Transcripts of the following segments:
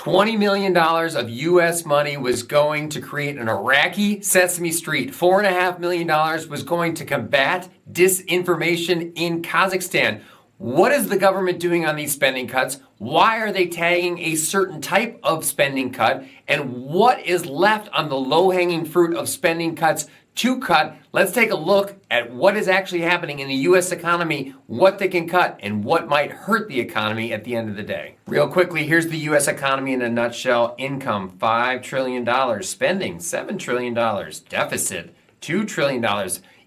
$20 million of U.S. money was going to create an Iraqi Sesame Street. $4.5 million was going to combat disinformation in Kazakhstan. What is the government doing on these spending cuts? Why are they tagging a certain type of spending cut? And what is left on the low-hanging fruit of spending cuts to cut? Let's take a look at what is actually happening in the U.S. economy, what they can cut, and what might hurt the economy at the end of the day. Real quickly, here's the U.S. economy in a nutshell. Income, $5 trillion. Spending, $7 trillion. Deficit, $2 trillion.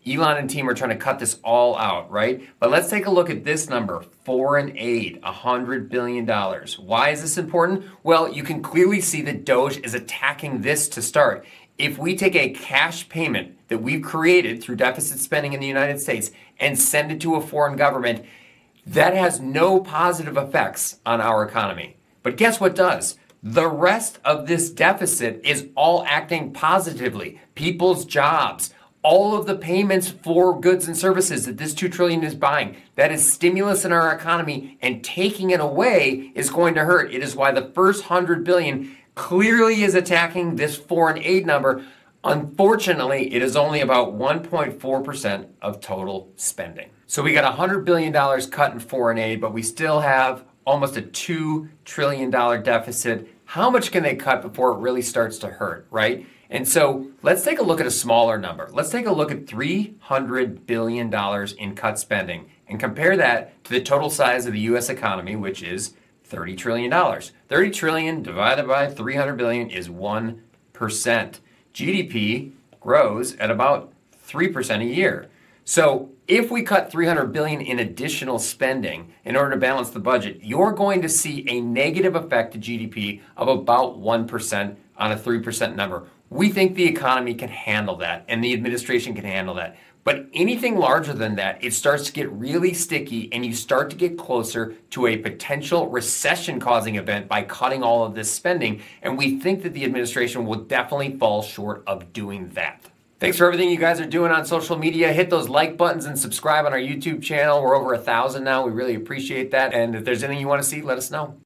Elon and team are trying to cut this all out, right? But let's take a look at this number, foreign aid, $100 billion. Why is this important? Well, you can clearly see that DOGE is attacking this to start. If we take a cash payment that we've created through deficit spending in the United States and send it to a foreign government, that has no positive effects on our economy. But guess what does? The rest of this deficit is all acting positively. People's jobs, all of the payments for goods and services that this $2 trillion is buying, that is stimulus in our economy, and taking it away is going to hurt. It is why the first $100 billion clearly is attacking this foreign aid number. Unfortunately, it is only about 1.4% of total spending. So we got $100 billion cut in foreign aid, but we still have almost a $2 trillion deficit. How much can they cut before it really starts to hurt, right? And so let's take a look at a smaller number. Let's take a look at $300 billion in cut spending and compare that to the total size of the U.S. economy, which is $30 trillion. 30 trillion divided by 300 billion is 1%. GDP grows at about 3% a year. So if we cut 300 billion in additional spending in order to balance the budget, you're going to see a negative effect to GDP of about 1% on a 3% number. We think the economy can handle that and the administration can handle that. But anything larger than that, it starts to get really sticky and you start to get closer to a potential recession-causing event by cutting all of this spending. And we think that the administration will definitely fall short of doing that. Thanks for everything you guys are doing on social media. Hit those like buttons and subscribe on our YouTube channel. We're over 1,000 now. We really appreciate that. And if there's anything you want to see, let us know.